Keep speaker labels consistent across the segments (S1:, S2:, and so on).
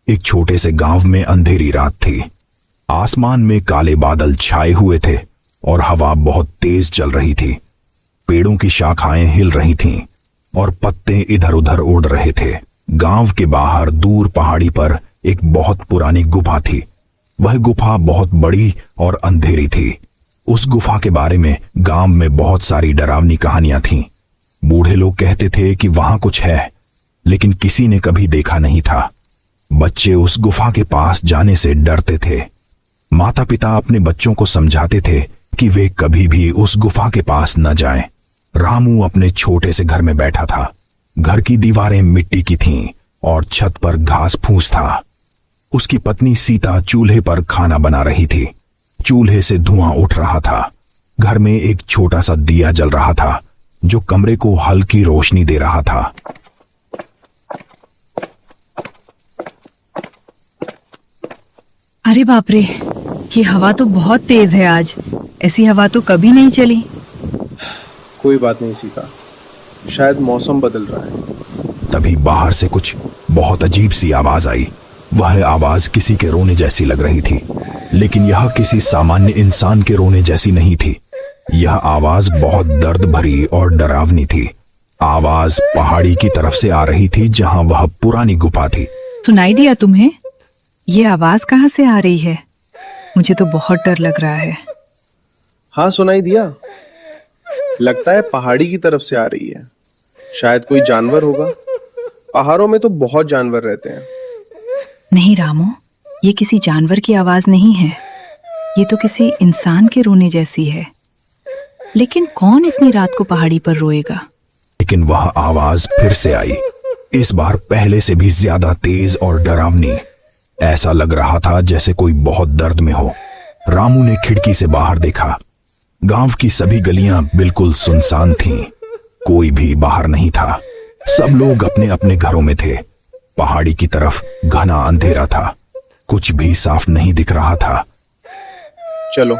S1: एक छोटे से गांव में अंधेरी रात थी। आसमान में काले बादल छाए हुए थे और हवा बहुत तेज चल रही थी। पेड़ों की शाखाएं हिल रही थीं और पत्ते इधर उधर उड़ रहे थे। गांव के बाहर दूर पहाड़ी पर एक बहुत पुरानी गुफा थी। वह गुफा बहुत बड़ी और अंधेरी थी। उस गुफा के बारे में गांव में बहुत सारी डरावनी कहानियां थीं। बूढ़े लोग कहते थे कि वहां कुछ है, लेकिन किसी ने कभी देखा नहीं था। बच्चे उस गुफा के पास जाने से डरते थे। माता पिता अपने बच्चों को समझाते थे कि वे कभी भी उस गुफा के पास न जाएं। रामू अपने छोटे से घर में बैठा था। घर की दीवारें मिट्टी की थीं और छत पर घास फूस था। उसकी पत्नी सीता चूल्हे पर खाना बना रही थी। चूल्हे से धुआं उठ रहा था। घर में एक छोटा सा दिया जल रहा था जो कमरे को हल्की रोशनी दे रहा था।
S2: अरे बाप रे, ये हवा तो बहुत तेज है आज। ऐसी हवा तो कभी नहीं चली।
S3: कोई बात नहीं सीता, शायद मौसम बदल रहा है।
S1: तभी बाहर से कुछ बहुत अजीब सी आवाज आई। वह आवाज किसी के रोने जैसी लग रही थी, लेकिन यह किसी सामान्य इंसान के रोने जैसी नहीं थी। यह आवाज बहुत दर्द भरी और डरावनी थी। आवाज पहाड़ी की तरफ से आ रही थी जहां वह पुरानी गुफा थी।
S2: सुनाई दिया तुम्हें? ये आवाज कहाँ से आ रही है? मुझे तो बहुत डर लग रहा है।
S3: हाँ, सुनाई दिया। लगता है पहाड़ी की तरफ से आ रही है। शायद कोई जानवर होगा। पहाड़ों में तो बहुत जानवर रहते हैं।
S2: नहीं रामू, ये किसी जानवर की आवाज नहीं है। ये तो किसी इंसान के रोने जैसी है। लेकिन कौन इतनी रात को पहाड़ी पर रोएगा?
S1: लेकिन वह आवाज फिर से आई, इस बार पहले से भी ज्यादा तेज और डरावनी। ऐसा लग रहा था जैसे कोई बहुत दर्द में हो। रामू ने खिड़की से बाहर देखा। गांव की सभी गलियां बिल्कुल सुनसान थीं। कोई भी बाहर नहीं था। सब लोग अपने अपने घरों में थे। पहाड़ी की तरफ घना अंधेरा था। कुछ भी साफ नहीं दिख रहा था।
S3: चलो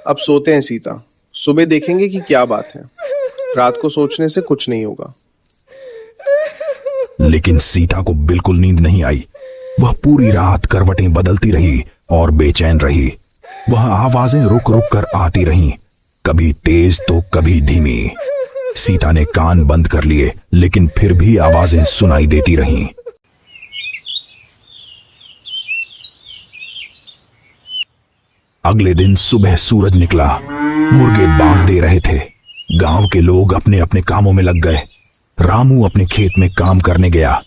S3: अब सोते हैं सीता, सुबह देखेंगे कि क्या बात है। रात को सोचने से कुछ नहीं होगा।
S1: लेकिन सीता को बिल्कुल नींद नहीं आई। वह पूरी रात करवटें बदलती रही और बेचैन रही। वह आवाजें रुक रुक कर आती रहीं, कभी तेज तो कभी धीमी। सीता ने कान बंद कर लिए, लेकिन फिर भी आवाजें सुनाई देती रहीं। अगले दिन सुबह सूरज निकला। मुर्गे बांग दे रहे थे। गांव के लोग अपने अपने कामों में लग गए। रामू अपने खेत में काम करने गया।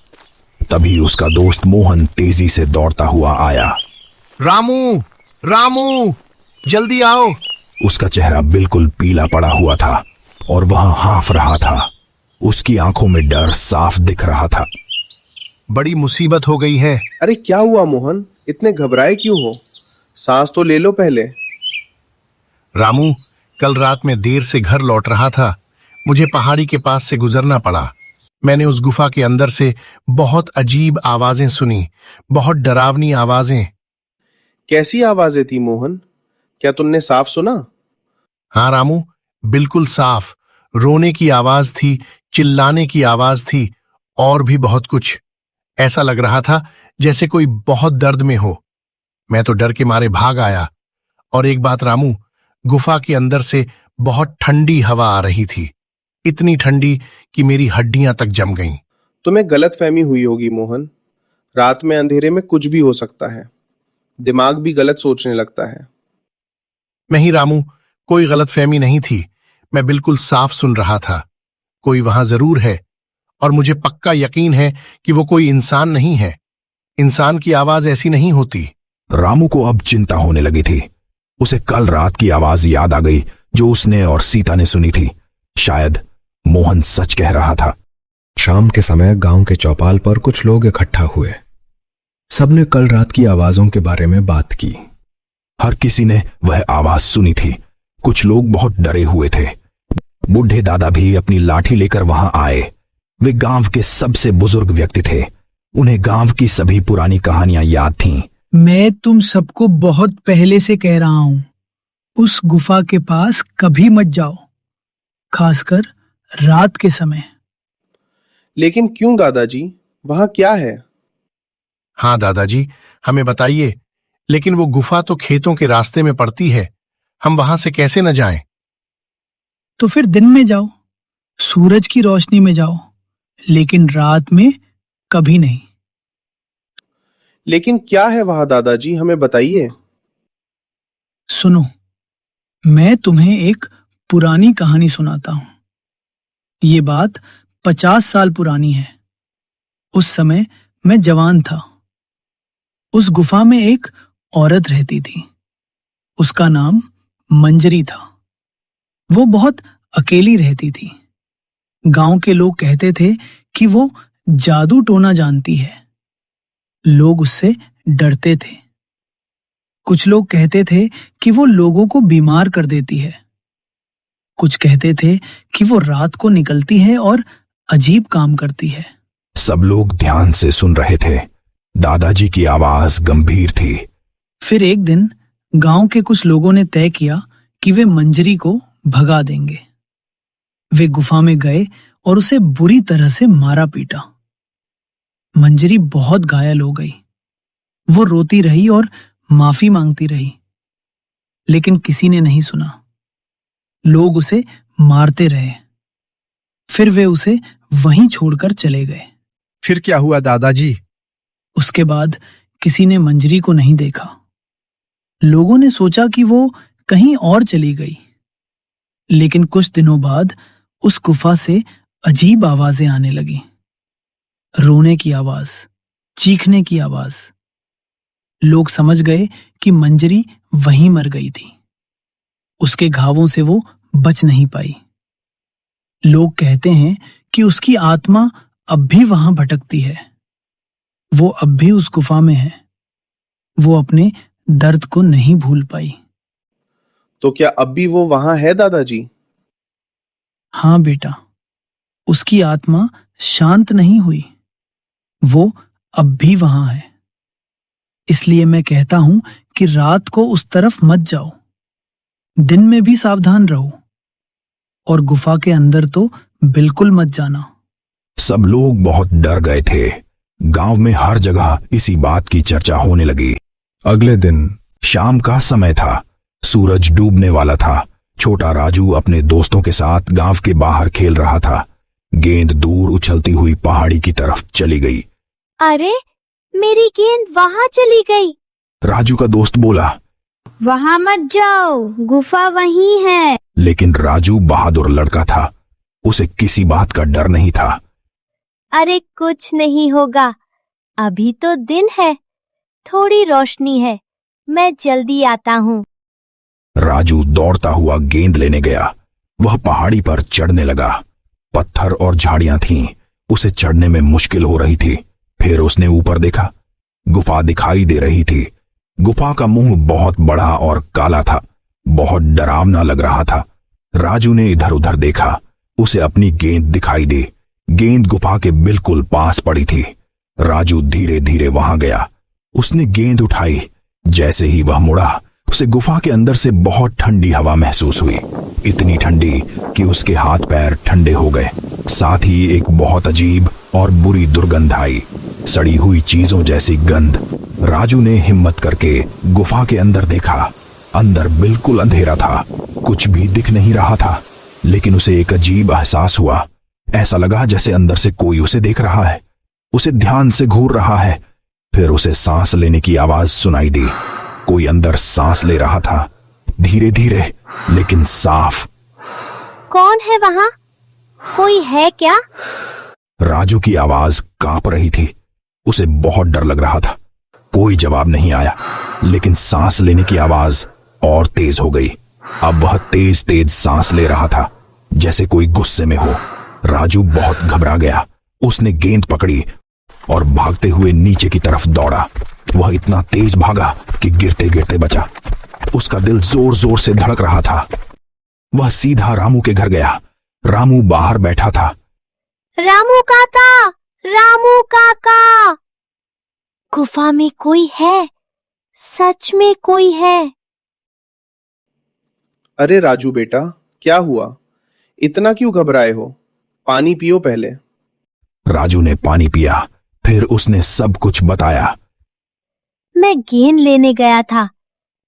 S1: तभी उसका दोस्त मोहन तेजी से दौड़ता हुआ आया।
S4: रामू, रामू, जल्दी आओ।
S1: उसका चेहरा बिल्कुल पीला पड़ा हुआ था और वह हाँफ रहा था। उसकी आंखों में डर साफ दिख रहा था।
S4: बड़ी मुसीबत हो गई है।
S3: अरे क्या हुआ मोहन, इतने घबराए क्यों हो? सांस तो ले लो पहले।
S4: रामू, कल रात में देर से घर लौट रहा था। मुझे पहाड़ी के पास से गुजरना पड़ा। मैंने उस गुफा के अंदर से बहुत अजीब आवाजें सुनी, बहुत डरावनी आवाजें।
S3: कैसी आवाजें थी मोहन? क्या तुमने साफ सुना?
S4: हाँ रामू, बिल्कुल साफ। रोने की आवाज थी, चिल्लाने की आवाज थी और भी बहुत कुछ। ऐसा लग रहा था जैसे कोई बहुत दर्द में हो। मैं तो डर के मारे भाग आया। और एक बात रामू, गुफा के अंदर से बहुत ठंडी हवा आ रही थी। इतनी ठंडी कि मेरी हड्डियां तक जम गईं।
S3: तुम्हें गलतफहमी हुई होगी मोहन। रात में अंधेरे में कुछ भी हो सकता है। दिमाग भी गलत सोचने लगता है।
S4: नहीं रामू, कोई गलतफहमी नहीं थी। मैं बिल्कुल साफ सुन रहा था। कोई वहां जरूर है और मुझे पक्का यकीन है कि वो कोई इंसान नहीं है। इंसान की आवाज ऐसी नहीं होती।
S1: रामू को अब चिंता होने लगी थी। उसे कल रात की आवाज याद आ गई जो उसने और सीता ने सुनी थी। शायद मोहन सच कह रहा था।
S5: शाम के समय गांव के चौपाल पर कुछ लोग इकट्ठा हुए। सबने कल रात की आवाजों के बारे में बात की।
S1: हर किसी ने वह आवाज सुनी थी। कुछ लोग बहुत डरे हुए थे। बूढ़े दादा भी अपनी लाठी लेकर वहां आए। वे गांव के सबसे बुजुर्ग व्यक्ति थे। उन्हें गांव की सभी पुरानी कहानियां याद थीं।
S6: मैं तुम सबको बहुत पहले से कह रहा हूं, उस गुफा के पास कभी मत जाओ, खासकर रात के समय।
S3: लेकिन क्यों दादाजी, वहां क्या है?
S4: हाँ दादाजी, हमें बताइए, लेकिन वो गुफा तो खेतों के रास्ते में पड़ती है, हम वहां से कैसे न जाएं?
S6: तो फिर दिन में जाओ, सूरज की रोशनी में जाओ, लेकिन रात में कभी नहीं।
S3: लेकिन क्या है वहां दादाजी, हमें बताइए।
S6: सुनो, मैं तुम्हें एक पुरानी कहानी सुनाता हूं। ये बात 50 साल पुरानी है। उस समय मैं जवान था। उस गुफा में एक औरत रहती थी। उसका नाम मंजरी था। वो बहुत अकेली रहती थी। गांव के लोग कहते थे कि वो जादू टोना जानती है। लोग उससे डरते थे। कुछ लोग कहते थे कि वो लोगों को बीमार कर देती है। कुछ कहते थे कि वो रात को निकलती है और अजीब काम करती है।
S1: सब लोग ध्यान से सुन रहे थे। दादाजी की आवाज गंभीर थी।
S6: फिर एक दिन गांव के कुछ लोगों ने तय किया कि वे मंजरी को भगा देंगे। वे गुफा में गए और उसे बुरी तरह से मारा पीटा। मंजरी बहुत घायल हो गई। वो रोती रही और माफी मांगती रही, लेकिन किसी ने नहीं सुना। लोग उसे मारते रहे। फिर वे उसे वहीं छोड़कर चले गए।
S7: फिर क्या हुआ दादाजी?
S6: उसके बाद किसी ने मंजरी को नहीं देखा। लोगों ने सोचा कि वो कहीं और चली गई। लेकिन कुछ दिनों बाद उस गुफा से अजीब आवाजें आने लगी। रोने की आवाज, चीखने की आवाज। लोग समझ गए कि मंजरी वहीं मर गई थी। उसके घावों से वो बच नहीं पाई। लोग कहते हैं कि उसकी आत्मा अब भी वहां भटकती है। वो अब भी उस गुफा में है। वो अपने दर्द को नहीं भूल पाई।
S3: तो क्या अब भी वो वहां है दादाजी?
S6: हाँ बेटा, उसकी आत्मा शांत नहीं हुई। वो अब भी वहां है। इसलिए मैं कहता हूं कि रात को उस तरफ मत जाओ। दिन में भी सावधान रहो, और गुफा के अंदर तो बिल्कुल मत जाना।
S1: सब लोग बहुत डर गए थे। गांव में हर जगह इसी बात की चर्चा होने लगी।
S5: अगले दिन
S1: शाम का समय था। सूरज डूबने वाला था। छोटा राजू अपने दोस्तों के साथ गांव के बाहर खेल रहा था। गेंद दूर उछलती हुई पहाड़ी की तरफ चली गई।
S8: अरे, मेरी गेंद वहां चली गई।
S1: राजू का दोस्त बोला,
S8: वहां मत जाओ, गुफा वहीं है।
S1: लेकिन राजू बहादुर लड़का था। उसे किसी बात का डर नहीं था।
S8: अरे कुछ नहीं होगा, अभी तो दिन है, थोड़ी रोशनी है, मैं जल्दी आता हूँ।
S1: राजू दौड़ता हुआ गेंद लेने गया। वह पहाड़ी पर चढ़ने लगा। पत्थर और झाड़ियां थीं। उसे चढ़ने में मुश्किल हो रही थी। फिर उसने ऊपर देखा। गुफा दिखाई दे रही थी। गुफा का मुंह बहुत बड़ा और काला था। बहुत डरावना लग रहा था। राजू ने इधर उधर देखा। उसे अपनी गेंद दिखाई दी। गेंद गुफा के बिल्कुल पास पड़ी थी। राजू धीरे धीरे वहां गया। उसने गेंद उठाई। जैसे ही वह मुड़ा, उसे गुफा के अंदर से बहुत ठंडी हवा महसूस हुई। इतनी ठंडी कि उसके हाथ पैर ठंडे हो गए। साथ ही एक बहुत अजीब और बुरी दुर्गंध आई, सड़ी हुई चीजों जैसी गंध। राजू ने हिम्मत करके गुफा के अंदर देखा। अंदर बिल्कुल अंधेरा था। कुछ भी दिख नहीं रहा था। लेकिन उसे एक अजीब एहसास हुआ। ऐसा लगा जैसे अंदर से कोई उसे देख रहा है, उसे ध्यान से घूर रहा है। फिर उसे सांस लेने की आवाज सुनाई दी। कोई अंदर सांस ले रहा था, धीरे धीरे लेकिन साफ।
S8: कौन है वहां? कोई है क्या?
S1: राजू की आवाज कांप रही थी। उसे बहुत डर लग रहा था। कोई जवाब नहीं आया, लेकिन सांस लेने की आवाज और तेज हो गई। अब वह तेज तेज सांस ले रहा था, जैसे कोई गुस्से में हो। राजू बहुत घबरा गया। उसने गेंद पकड़ी और भागते हुए नीचे की तरफ दौड़ा। वह इतना तेज भागा कि गिरते गिरते बचा। उसका दिल जोर जोर से धड़क रहा था। वह सीधा रामू के घर गया। रामू बाहर बैठा था।
S8: रामू काका, रामू काका, गुफा में कोई है, सच में कोई है।
S3: अरे राजू बेटा, क्या हुआ? इतना क्यों घबराए हो? पानी पियो पहले।
S1: राजू ने पानी पिया। फिर उसने सब कुछ बताया।
S8: मैं गेंद लेने गया था।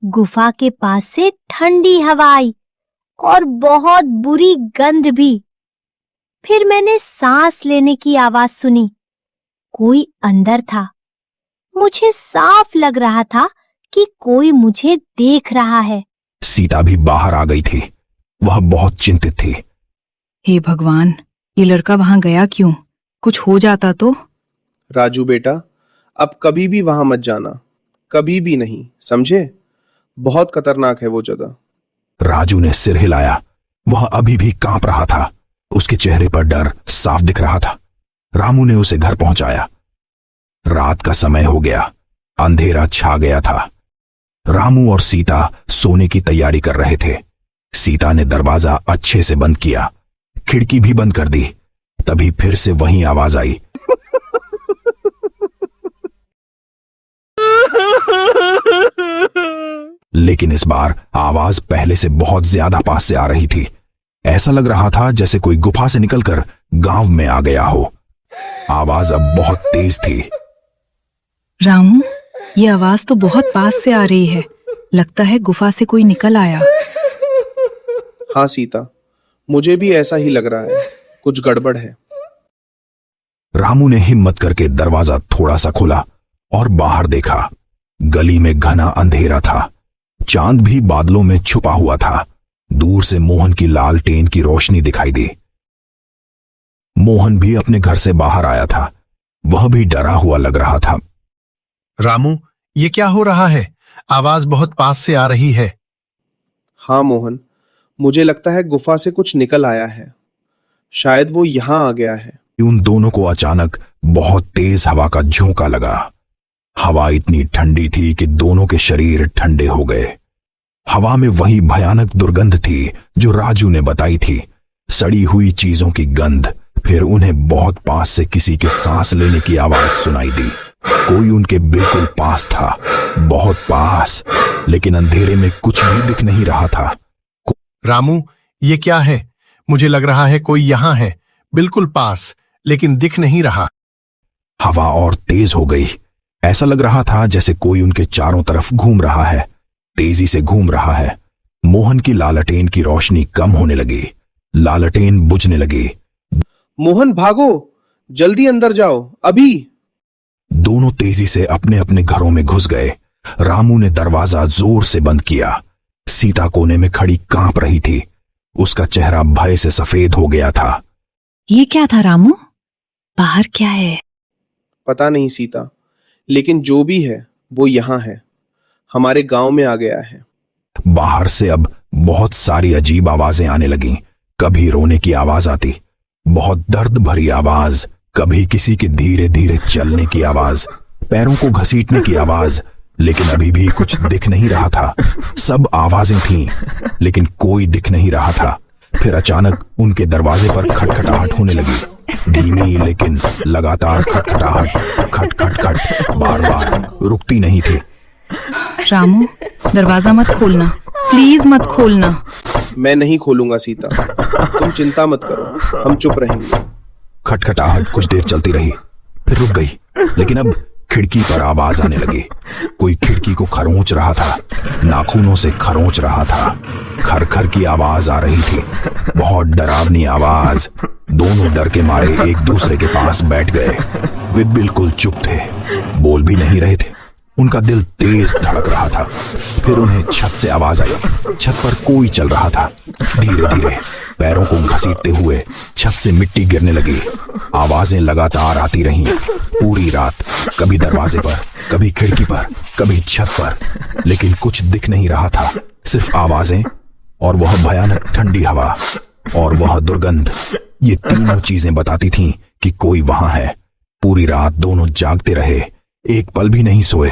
S8: गुफा के पास से ठंडी हवा आई और बहुत बुरी गंध भी। फिर मैंने सांस लेने की आवाज सुनी। कोई अंदर था। मुझे साफ लग रहा था कि कोई मुझे देख रहा है।
S1: सीता भी बाहर आ गई थी। वह बहुत चिंतित थी।
S2: हे भगवान, ये लड़का वहां गया क्यों? कुछ हो जाता तो?
S3: राजू बेटा, अब कभी भी वहां मत जाना, कभी भी नहीं, समझे? बहुत खतरनाक है वो जगह।
S1: राजू ने सिर हिलाया। वह अभी भी कांप रहा था। उसके चेहरे पर डर साफ दिख रहा था। रामू ने उसे घर पहुंचाया। रात का समय हो गया। अंधेरा छा गया था। रामू और सीता सोने की तैयारी कर रहे थे। सीता ने दरवाजा अच्छे से बंद किया, खिड़की भी बंद कर दी। तभी फिर से वही आवाज आई। लेकिन इस बार आवाज पहले से बहुत ज्यादा पास से आ रही थी। ऐसा लग रहा था जैसे कोई गुफा से निकलकर गांव में आ गया हो। आवाज अब बहुत तेज थी।
S2: रामू, ये आवाज तो बहुत पास से आ रही है। लगता है गुफा से कोई निकल आया।
S3: हाँ सीता, मुझे भी ऐसा ही लग रहा है, कुछ गड़बड़ है।
S1: रामू ने हिम्मत करके दरवाजा थोड़ा सा खोला और बाहर देखा। गली में घना अंधेरा था। चांद भी बादलों में छुपा हुआ था। दूर से मोहन की लालटेन की रोशनी दिखाई दी। मोहन भी अपने घर से बाहर आया था। वह भी डरा हुआ लग रहा था।
S4: रामू, ये क्या हो रहा है? आवाज बहुत पास से आ रही है।
S3: हाँ मोहन, मुझे लगता है गुफा से कुछ निकल आया है। शायद वो यहां आ गया है।
S1: उन दोनों को अचानक बहुत तेज हवा का झोंका लगा। हवा इतनी ठंडी थी कि दोनों के शरीर ठंडे हो गए। हवा में वही भयानक दुर्गंध थी जो राजू ने बताई थी। सड़ी हुई चीजों की गंध। फिर उन्हें बहुत पास से किसी के सांस लेने की आवाज सुनाई दी। कोई उनके बिल्कुल पास था, बहुत पास, लेकिन अंधेरे में कुछ भी दिख नहीं रहा था।
S4: रामू, ये क्या है? मुझे लग रहा है कोई यहां है, बिल्कुल पास, लेकिन दिख नहीं रहा।
S1: हवा और तेज हो गई। ऐसा लग रहा था जैसे कोई उनके चारों तरफ घूम रहा है, तेजी से घूम रहा है। मोहन की लालटेन की रोशनी कम होने लगी। लालटेन बुझने लगी।
S3: मोहन भागो, जल्दी अंदर जाओ, अभी।
S1: दोनों तेजी से अपने अपने घरों में घुस गए। रामू ने दरवाजा जोर से बंद किया। सीता कोने में खड़ी कांप रही थी। उसका चेहरा भय से सफेद हो गया था।
S2: ये क्या था रामू? बाहर क्या है?
S3: पता नहीं सीता, लेकिन जो भी है वो यहां है, हमारे गांव में आ गया है।
S1: बाहर से अब बहुत सारी अजीब आवाजें आने लगीं। कभी रोने की आवाज आती, बहुत दर्द भरी आवाज, कभी किसी के धीरे धीरे चलने की आवाज, पैरों को घसीटने की आवाज। लेकिन अभी भी कुछ दिख नहीं रहा था। सब आवाजें थीं, लेकिन कोई दिख नहीं रहा था। फिर अचानक उनके दरवाजे पर खटखटाहट होने लगी। धीमी लेकिन लगातार खटखटाहट, खट खट खट, बार बार, रुकती नहीं थी।
S2: रामू, दरवाजा मत खोलना, प्लीज मत खोलना।
S3: मैं नहीं खोलूंगा सीता, तुम चिंता मत करो, हम चुप रहेंगे।
S1: खटखटाहट कुछ देर चलती रही, फिर रुक गई। लेकिन अब खिड़की पर आवाज आने लगी। कोई खिड़की को खरोंच रहा था, नाखूनों से खरोंच रहा था। खर खर की आवाज आ रही थी, बहुत डरावनी आवाज। दोनों डर के मारे एक दूसरे के पास बैठ गए। वे बिल्कुल चुप थे, बोल भी नहीं रहे थे। उनका दिल तेज धड़क रहा था। फिर उन्हें छत से आवाज आई। छत पर कोई चल रहा था। धीरे धीरे पैरों को घसीटते हुए छत से मिट्टी गिरने लगी। आवाजें लगातार आती रहीं पूरी रात, कभी दरवाजे पर, कभी खिड़की पर, कभी छत पर। लेकिन कुछ दिख नहीं रहा था, सिर्फ आवाजें और वह भयानक ठंडी हवा और वह दुर्गंध। ये तीनों चीजें बताती थीं कि कोई वहां है। पूरी रात दोनों जागते रहे, एक पल भी नहीं सोए।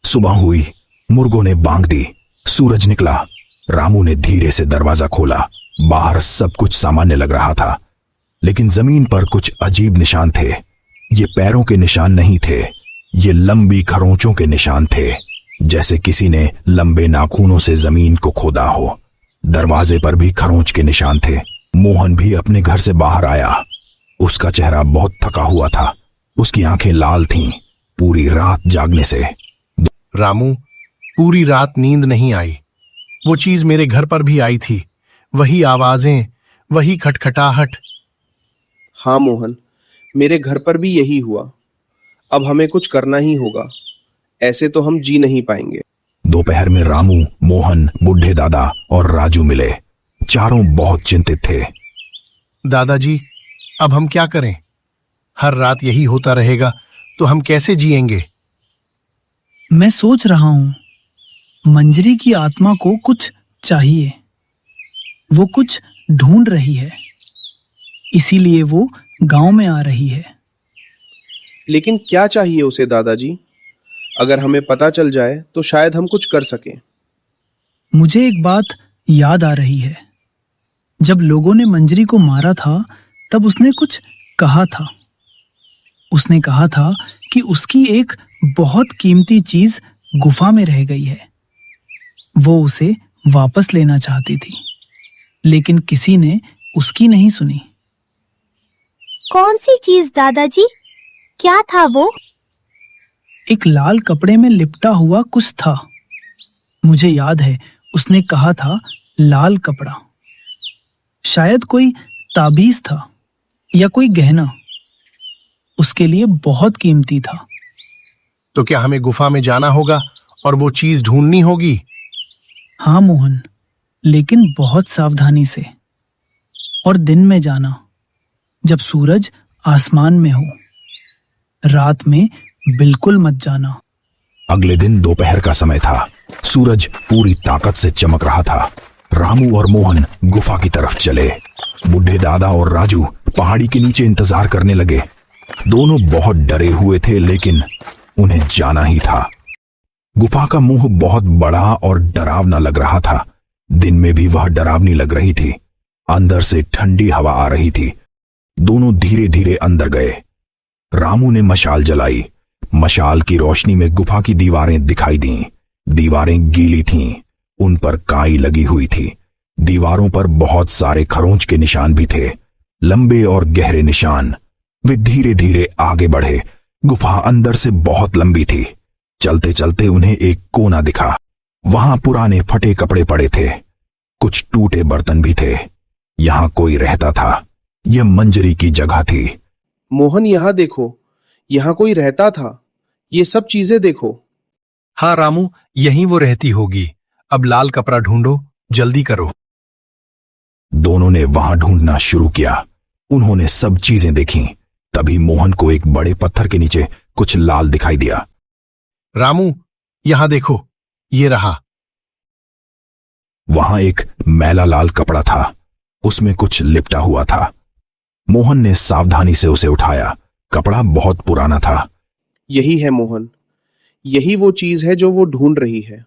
S1: सुबह हुई, मुर्गों ने बांग दी, सूरज निकला। रामू ने धीरे से दरवाजा खोला। बाहर सब कुछ सामान्य लग रहा था, लेकिन जमीन पर कुछ अजीब निशान थे। ये पैरों के निशान नहीं थे, ये लंबी खरोंचों के निशान थे, जैसे किसी ने लंबे नाखूनों से जमीन को खोदा हो। दरवाजे पर भी खरोंच के निशान थे। मोहन भी अपने घर से बाहर आया। उसका चेहरा बहुत थका हुआ था, उसकी आंखें लाल थीं, पूरी रात जागने से।
S4: रामू, पूरी रात नींद नहीं आई। वो चीज मेरे घर पर भी आई थी, वही आवाजें, वही खटखटाहट।
S3: हाँ मोहन, मेरे घर पर भी यही हुआ। अब हमें कुछ करना ही होगा, ऐसे तो हम जी नहीं पाएंगे।
S1: दोपहर में रामू, मोहन, बुढ़े दादा और राजू मिले। चारों बहुत चिंतित थे।
S4: दादाजी, अब हम क्या करें? हर रात यही होता रहेगा तो हम कैसे जिएंगे?
S6: मैं सोच रहा हूं मंजरी की आत्मा को कुछ चाहिए। वो कुछ ढूंढ रही है, इसीलिए वो गांव में आ रही है।
S3: लेकिन क्या चाहिए उसे दादाजी? अगर हमें पता चल जाए तो शायद हम कुछ कर सकें।
S6: मुझे एक बात याद आ रही है। जब लोगों ने मंजरी को मारा था तब उसने कुछ कहा था। उसने कहा था कि उसकी एक बहुत कीमती चीज गुफा में रह गई है। वो उसे वापस लेना चाहती थी, लेकिन किसी ने उसकी नहीं सुनी।
S8: कौन सी चीज दादाजी? क्या था वो?
S6: एक लाल कपड़े में लिपटा हुआ कुछ था। मुझे याद है उसने कहा था लाल कपड़ा। शायद कोई ताबीज था या कोई गहना, उसके लिए बहुत कीमती था।
S4: तो क्या हमें गुफा में जाना होगा और वो चीज ढूंढनी होगी?
S6: हाँ मोहन, लेकिन बहुत सावधानी से, और दिन में जाना, जब सूरज आसमान में हो। रात में बिल्कुल मत जाना।
S1: अगले दिन दोपहर का समय था। सूरज पूरी ताकत से चमक रहा था। रामू और मोहन गुफा की तरफ चले। बुढ़े दादा और राजू पहाड़ी के नीचे इंतजार करने लगे। दोनों बहुत डरे हुए थे, लेकिन उन्हें जाना ही था। गुफा का मुंह बहुत बड़ा और डरावना लग रहा था। दिन में भी वह डरावनी लग रही थी। अंदर से ठंडी हवा आ रही थी। दोनों धीरे धीरे अंदर गए। रामू ने मशाल जलाई। मशाल की रोशनी में गुफा की दीवारें दिखाई दीं। दीवारें गीली थीं, उन पर काई लगी हुई थी। दीवारों पर बहुत सारे खरोंच के निशान भी थे, लंबे और गहरे निशान। वे धीरे धीरे आगे बढ़े। गुफा अंदर से बहुत लंबी थी। चलते चलते उन्हें एक कोना दिखा। वहां पुराने फटे कपड़े पड़े थे, कुछ टूटे बर्तन भी थे। यहां कोई रहता था। यह मंजरी की जगह थी।
S3: मोहन, यहां देखो, यहां कोई रहता था। ये सब चीजें देखो।
S7: हाँ रामू, यहीं वो रहती होगी। अब लाल कपड़ा ढूंढो, जल्दी करो।
S1: दोनों ने वहां ढूंढना शुरू किया। उन्होंने सब चीजें देखीं। तभी मोहन को एक बड़े पत्थर के नीचे कुछ लाल दिखाई दिया।
S4: रामू, यहां देखो, ये रहा।
S1: वहां एक मैला लाल कपड़ा था, उसमें कुछ लिपटा हुआ था। मोहन ने सावधानी से उसे उठाया। कपड़ा बहुत पुराना था।
S3: यही है मोहन, यही वो चीज है जो वो ढूंढ रही है।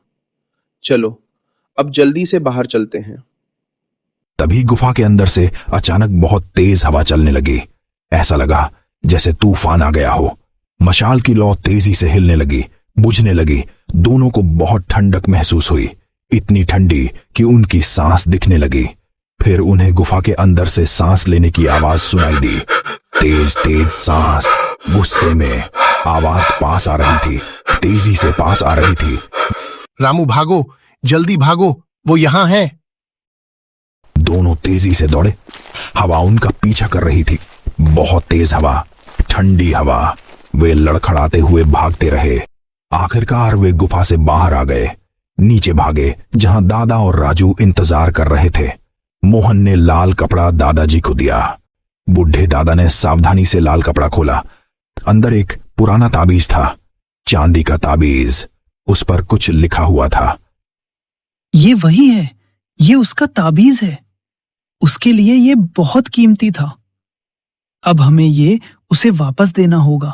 S3: चलो, अब जल्दी से बाहर चलते हैं।
S1: तभी गुफा के अंदर से अचानक बहुत तेज हवा चलने लगी। ऐसा लगा जैसे तूफान आ गया हो। मशाल की लौ तेजी से हिलने लगी, बुझने लगी। दोनों को बहुत ठंडक महसूस हुई, इतनी ठंडी कि उनकी सांस दिखने लगी। फिर उन्हें गुफा के अंदर से सांस लेने की आवाज सुनाई दी। तेज तेज सांस। गुस्से में आवाज पास आ रही थी, तेजी से पास आ रही थी।
S4: रामू भागो, जल्दी भागो, वो यहां है।
S1: दोनों तेजी से दौड़े। हवा उनका पीछा कर रही थी, बहुत तेज हवा, ठंडी हवा। वे लड़खड़ाते हुए भागते रहे। आखिरकार वे गुफा से बाहर आ गए। नीचे भागे, जहां दादा और राजू इंतजार कर रहे थे। मोहन ने लाल कपड़ा दादाजी को दिया। बुढ़े दादा ने सावधानी से लाल कपड़ा खोला। अंदर एक पुराना ताबीज था, चांदी का ताबीज। उस पर कुछ लिखा हुआ था।
S6: ये वही है, ये उसका ताबीज है। उसके लिए ये बहुत कीमती था। अब हमें ये उसे वापस देना होगा।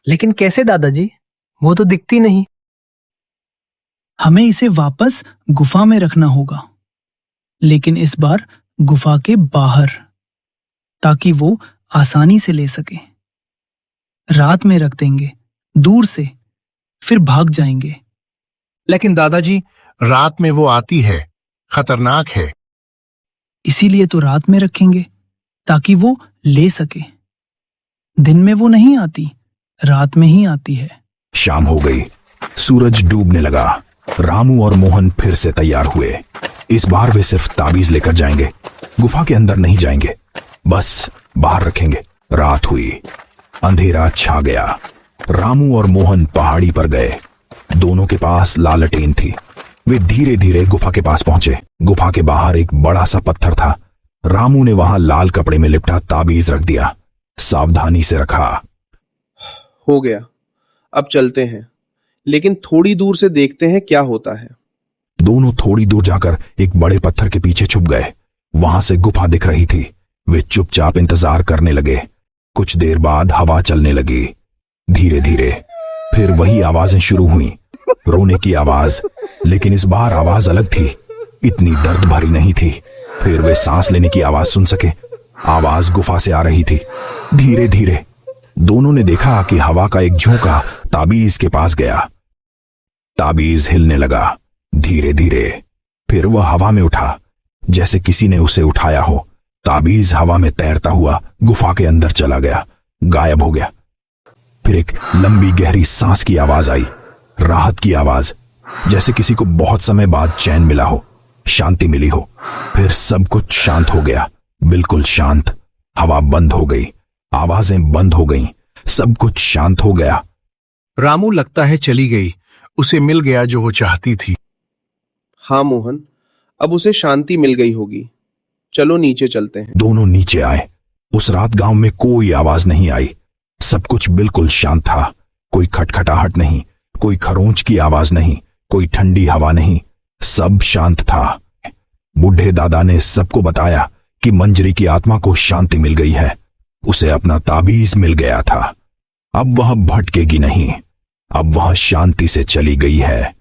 S9: लेकिन कैसे दादाजी? वो तो दिखती नहीं।
S6: हमें इसे वापस गुफा में रखना होगा, लेकिन इस बार गुफा के बाहर, ताकि वो आसानी से ले सके। रात में रख देंगे, दूर से, फिर भाग जाएंगे।
S7: लेकिन दादाजी,
S4: रात में वो आती है, खतरनाक है।
S6: इसीलिए तो रात में रखेंगे, ताकि वो ले सके। दिन में वो नहीं आती, रात में ही आती है।
S1: शाम हो गई। सूरज डूबने लगा। रामू और मोहन फिर से तैयार हुए। इस बार वे सिर्फ ताबीज लेकर जाएंगे, गुफा के अंदर नहीं जाएंगे, बस बाहर रखेंगे। रात हुई, अंधेरा छा गया। रामू और मोहन पहाड़ी पर गए। दोनों के पास लालटेन थी। वे धीरे धीरे गुफा के पास पहुंचे। गुफा के बाहर एक बड़ा सा पत्थर था। रामू ने वहां लाल कपड़े में लिपटा ताबीज रख दिया। सावधानी से रखा।
S3: हो गया, अब चलते हैं, लेकिन थोड़ी दूर से देखते हैं क्या होता है।
S1: दोनों थोड़ी दूर जाकर एक बड़े पत्थर के पीछे छुप गए। वहां से गुफा दिख रही थी। वे चुपचाप इंतजार करने लगे। कुछ देर बाद हवा चलने लगी। धीरे धीरे फिर वही आवाजें शुरू हुई, रोने की आवाज, लेकिन इस बार आवाज अलग थी। इतनी दर्द भरी नहीं थी। फिर वे सांस लेने की आवाज सुन सके। आवाज गुफा से आ रही थी। धीरे धीरे दोनों ने देखा कि हवा का एक झोंका ताबीज के पास गया। ताबीज हिलने लगा। धीरे धीरे फिर वह हवा में उठा, जैसे किसी ने उसे उठाया हो। ताबीज हवा में तैरता हुआ गुफा के अंदर चला गया, गायब हो गया। फिर एक लंबी गहरी सांस की आवाज आई, राहत की आवाज, जैसे किसी को बहुत समय बाद चैन मिला हो, शांति मिली हो। फिर सब कुछ शांत हो गया, बिल्कुल शांत। हवा बंद हो गई, आवाजें बंद हो गईं, सब कुछ शांत हो गया।
S4: रामू लगता है चली गई। उसे मिल गया जो वो चाहती थी।
S3: हाँ मोहन, अब उसे शांति मिल गई होगी। चलो नीचे चलते हैं।
S1: दोनों नीचे आए। उस रात गांव में कोई आवाज नहीं आई। सब कुछ बिल्कुल शांत था। कोई खटखटाहट नहीं, कोई खरोंच की आवाज नहीं, कोई ठंडी हवा नहीं। सब शांत था। बूढ़े दादा ने सबको बताया कि मंजरी की आत्मा को शांति मिल गई है। उसे अपना ताबीज मिल गया था। अब वह भटकेगी नहीं। अब वह शांति से चली गई है।